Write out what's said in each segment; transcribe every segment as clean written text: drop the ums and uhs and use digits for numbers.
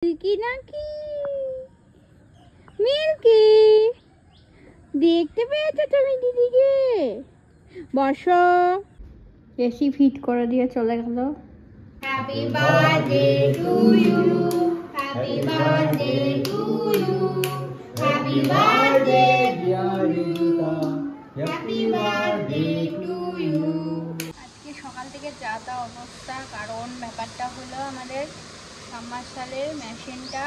Milky নাকি? Milky, দেখতে পেয়েছো তুমি দিদিকে? বসো। এসি ফিট করে দিয়ে চলে গেল। Happy birthday to you, happy birthday to you, happy birthday dear Rita, happy birthday to you. আজকে সকাল থেকে যা তা অবস্থা, কারণ ব্যাপারটা হলো আমাদের সাবমার্সালের মেশিনটা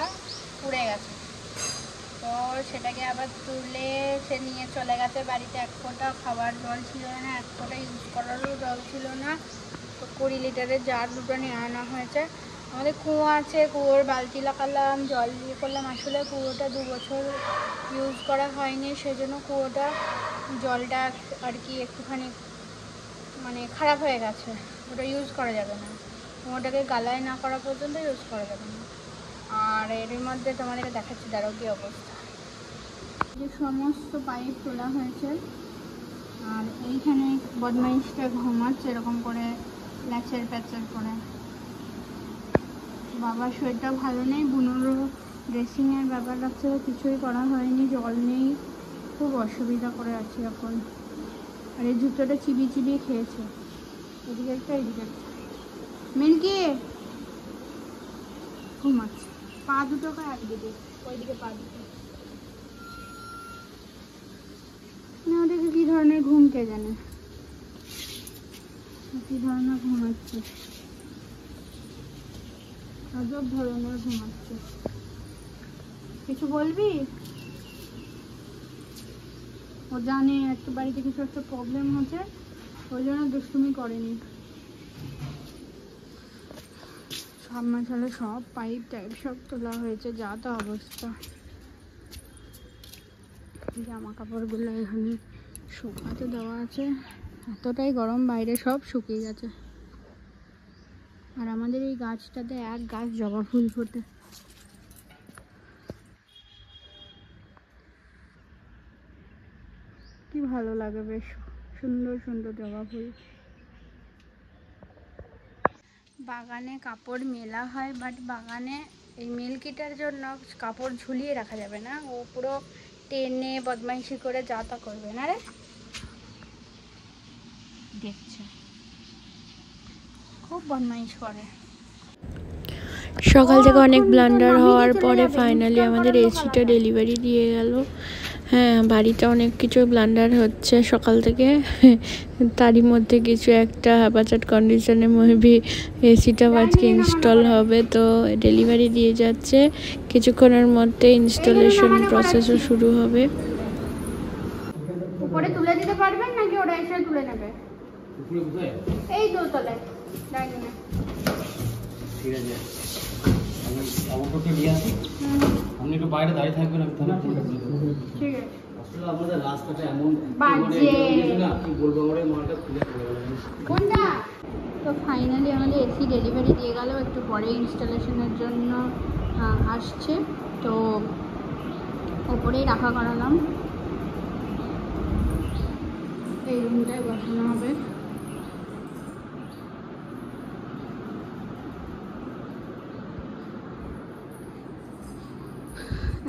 পুড়ে গেছে, তো সেটাকে আবার তুলে সে নিয়ে চলে গেছে বাড়িতে। এক ফোঁটা খাবার জল ছিল না, এক ফোঁটা ইউজ করারও জল ছিল না, তো 20 লিটারের জার দুটো নিয়ে আনা হয়েছে। আমাদের কুয়ো আছে, কুয়োর বালতি লাগালাম, জল দিয়ে করলাম। আসলে কুয়োটা 2 বছর ইউজ করা হয়নি, সেজন্য কুয়োটা জলটা আর কি একটুখানি মানে খারাপ হয়ে গেছে, ওটা ইউজ করা যাবে না। কুয়োটাকে গালায় না করা পর্যন্ত ইউজ করা যাবে না। আর এর মধ্যে তোমাদেরকে দেখাচ্ছি দাঁড়াও কি অবস্থা। যে সমস্ত পাইপ তোলা হয়েছে, আর এইখানে বদমাইশটা ঘুমাচ্ছে এরকম করে ল্যাচের প্যাচের করে। বাবার শরীরটা ভালো নেই, বুনুরও ড্রেসিংয়ের ব্যাপার আছে, কিছুই করা হয়নি, জল নেই, খুব অসুবিধা করে আছে এখন। আর এই জুতোটা চিবিয়ে চিবিয়ে খেয়েছে, এদিকে একটা এদিকে একটা। মিল্কি ঘুমাচ্ছে, পা দুটোকে একদিকে, ওইদিকে পা দুটো। না ওদেরকে কী ধরনের ঘুম কে জানে, কী ধরনের ঘুমাচ্ছে, আজব ধরনের ঘুমাচ্ছে। কিছু বলবি? ও জানে একটু বাড়িতে কিছু একটা প্রবলেম হচ্ছে, ওই জন্য দুষ্টুমি করেনি। সাবমার্সালে সব পাইপ টাইপ সব তোলা হয়েছে, যা তা অবস্থা। জামা কাপড়গুলো এখানে শুকাতে দেওয়া আছে, এতটাই গরম বাইরে, সব শুকিয়ে গেছে। আর আমাদের এই গাছটাতে এক গাছ জবা ফুল ফোটে, কি ভালো লাগে, বেশ সুন্দর সুন্দর জবা ফুল। বাগানে কাপড় মেলা হয়, বাট বাগানে এই মিল্কিটার জন্য কাপড় ঝুলিয়ে রাখা যাবে না, ও পুরো টেনে বদমাইশি করে যা তা করবে না রে। দেখছে খুব বদমাইশ করে। সকাল থেকে অনেক ব্লান্ডার হওয়ার পরে ফাইনালি আমাদের এসিটা ডেলিভারি দিয়ে গেল। হ্যাঁ, বাড়িতে অনেক কিছু ব্লান্ডার হচ্ছে সকাল থেকে, তারই মধ্যে কিছু একটা হ্যাপাচাট কন্ডিশনে মেবি এসিটাও আজকে ইনস্টল হবে, তো ডেলিভারি দিয়ে যাচ্ছে। কিছুক্ষণের মধ্যে ইনস্টলেশন প্রসেসও শুরু হবে। উপরে তুলে দিতে পারবেন নাকি ওরা এসে তুলে নেবে? এই দোতলায় ডাইনিংয়ে। ঠিক আছে, আমি অবশ্যই নিয়ে আসি, আপনি একটু বাইরে দাঁড়িয়ে থাকবেন, আমি তাহলে ঠিক আছে। আসলে আমাদের রাস্তাটা এমন বাজে না, কি বলবো, আমার এই মালটা খুলে পড়ে গেল কোনটা। তো ফাইনালি আমাদের এসি ডেলিভারি দিয়ে গেল, একটু পরে ইনস্টলেশনের জন্য আসছে, তো ওপরেই রাখা করালাম, এই রুমটায় বসানো হবে।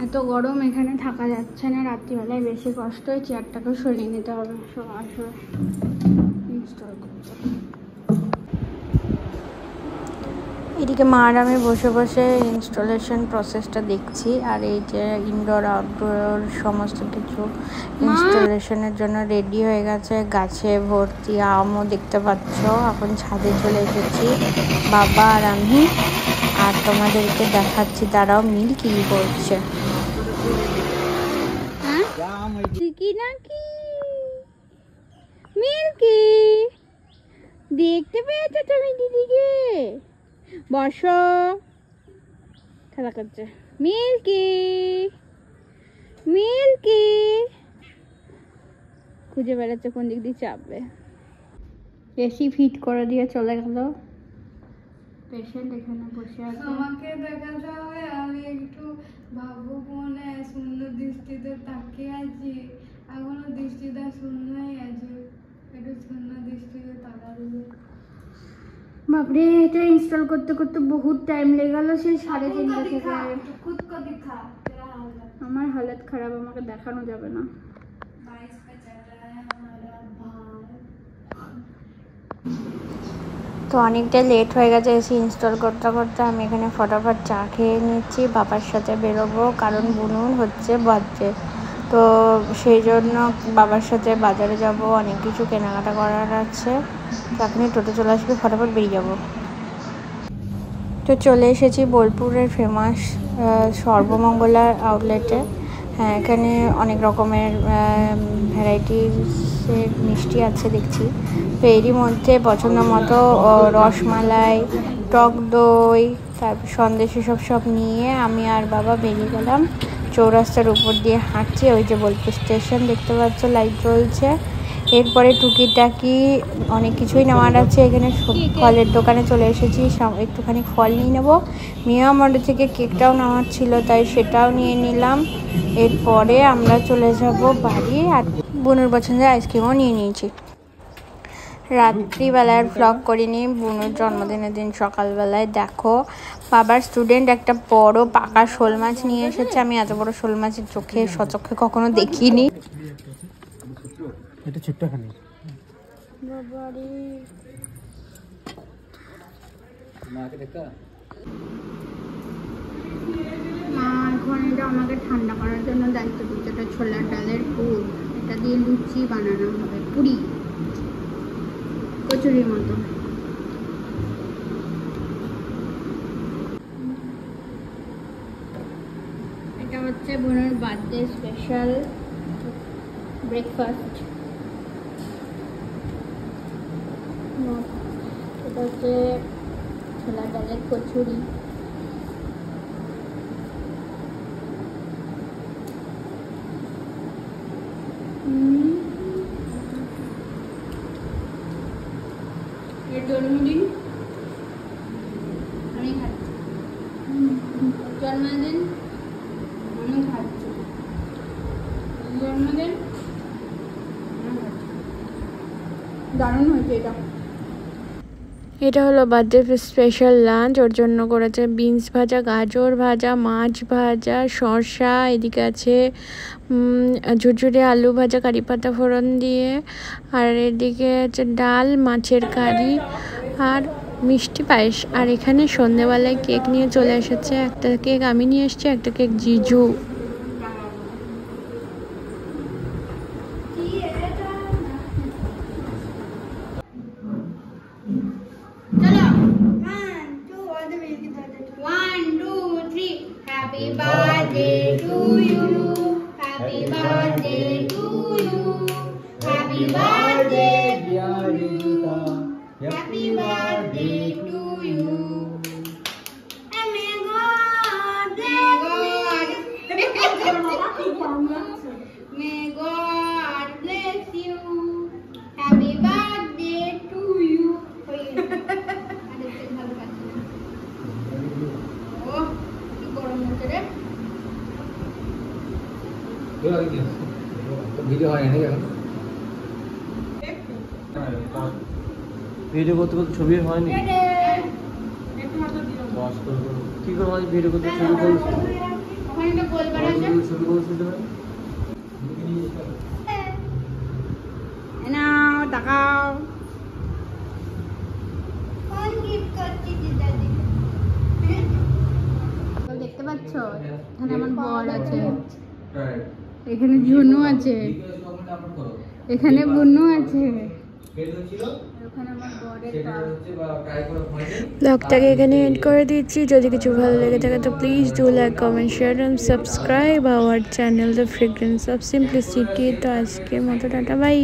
এত গরম এখানে থাকা যাচ্ছে না, রাত্রিবেলায় বেশি কষ্ট হয়, চেয়ারটাকে সরিয়ে নিতে হবে আসলে ইনস্টল করতে। এদিকে মা আর আমি বসে বসে ইনস্টলেশন প্রসেসটা দেখছি, আর এই যে ইনডোর আউটডোর সমস্ত কিছু ইনস্টলেশনের জন্য রেডি হয়ে গেছে। গাছে ভর্তি আমও দেখতে পাচ্ছ। এখন ছাদে চলে এসেছি বাবা আর আমি, আর তোমাদেরকে দেখাচ্ছি দাঁড়াও মিল্কি কি করছে। মিল্কি নাকি? মিল্কি, দেখতে পেয়েছো তুমি দিদিকে? বসো, খেলা করছে। মিল্কি, মিল্কি খুঁজে বেড়াচ্ছে কোন দিক দিয়ে চাপবে। এসি ফিট করে দিয়ে চলে গেল। পেশেন্ট এখানে বসে আছে, আমাকে দেখাতে হবে, আমি একটু ভাবুক মনে সুন্দর দৃষ্টিতে তাকিয়ে আছি, এখনো দৃষ্টিটা শূন্যই আছে, একটু শূন্য দৃষ্টিতে তাকা দেবে। বাপরে বাপরে, এটা ইনস্টল করতে করতে বহুত টাইম লেগে গেল, সেই 3:30 থেকে। खुद को दिखा तेरा हालत। আমার হালত খারাপ, আমাকে দেখানো যাবে না। 22 पे चल रहा है हमारा भाई। তো অনেকটা লেট হয়ে গেছে এসি ইনস্টল করতে করতে। আমি এখানে ফটাফট চা খেয়ে নিচ্ছি, বাবার সাথে বেরোবো, কারণ বুনুর হচ্ছে বার্থডে। তো সেই জন্য বাবার সাথে বাজারে যাব, অনেক কিছু কেনাকাটা করার আছে। তো এখনই টোটো চলে আসবে, ফটাফট বেরিয়ে যাব। তো চলে এসেছি বোলপুরের ফেমাস সর্বমঙ্গলা আউটলেটে। হ্যাঁ, এখানে অনেক রকমের ভ্যারাইটিসের মিষ্টি আছে দেখছি। তো এরই মধ্যে পছন্দ মতো রসমালাই, টক দই, তারপর সন্দেশ সব নিয়ে আমি আর বাবা বেরিয়ে গেলাম। চৌরাস্তার উপর দিয়ে হাঁটছি, ওই যে বোলপুর স্টেশন দেখতে পাচ্ছ, লাইট জ্বলছে। এরপরে টুকিটাকি অনেক কিছুই নেওয়ার আছে। এখানে ফলের দোকানে চলে এসেছি, একটুখানি ফল নিয়ে নেবো। মিয়া মডেল থেকে কেকটাও নেওয়ার ছিল, তাই সেটাও নিয়ে নিলাম। এরপরে আমরা চলে যাব বাড়ি, আর বুনুর পছন্দের আইসক্রিমও নিয়ে নিয়েছি। রাত্রিবেলায় ভ্লগ করিনি, বুনুর জন্মদিনের দিন সকালবেলায় দেখো বাবার স্টুডেন্ট একটা বড় পাকা শোল মাছ নিয়ে এসেছে। আমি এত বড় শোল মাছের সচক্ষে কখনো দেখিনি। এটা ছোট্টখানি মাকে দেখা। মা এখন এটা আমাকে ঠান্ডা করার জন্য দায়িত্ব দিচ্ছে। এটা ছোলার ডালের পুর, এটা দিয়ে লুচি বানানো হবে, পুরি কচুরির মতো। এটা হচ্ছে বোনের বার্থডে স্পেশাল ব্রেকফাস্ট। এটা হচ্ছে ছোলার ডালের কচুরি। এর জন্মদিন আমি খাচ্ছি, জন্মদিন আমি খাচ্ছি, জন্মদিন দারুণ হয়েছে এটা। এটা হলো বার্থডে স্পেশাল লাঞ্চ। ওর জন্য করেছে বিনস ভাজা, গাজর ভাজা, মাছ ভাজা, শসা, এদিকে আছে ঝুরঝুরে আলু ভাজা কারি পাতা ফোড়ন দিয়ে, আর এদিকে আছে ডাল, মাছের কারি আর মিষ্টি পায়েস। আর এখানে সন্ধেবেলায় কেক নিয়ে চলে এসেছে। একটা কেক আমি নিয়ে এসেছি, একটা কেক জিজু। Happy birthday to you, happy birthday to you, happy birthday to you, happy birthday to you. And may God bless you. Happy birthday to you. Video হয় না এখন, ভিডিও করতে করতে ছবি হয়নি। কি করে হয় ভিডিও করতে ছবি করছি, ছবি করতে নাও তাকাও। দেখতে পাচ্ছ এখানে আমার বর আছে, এখানে ঝুনু আছে, এখানে বুনু আছে, ব্লগটাকে এখানে এন্ড করে দিচ্ছি। যদি কিছু ভালো লেগে থাকে তো please do like, comment, share and subscribe our channel the fragrance of simplicity. তো আজকের মতো টাটা, বাই।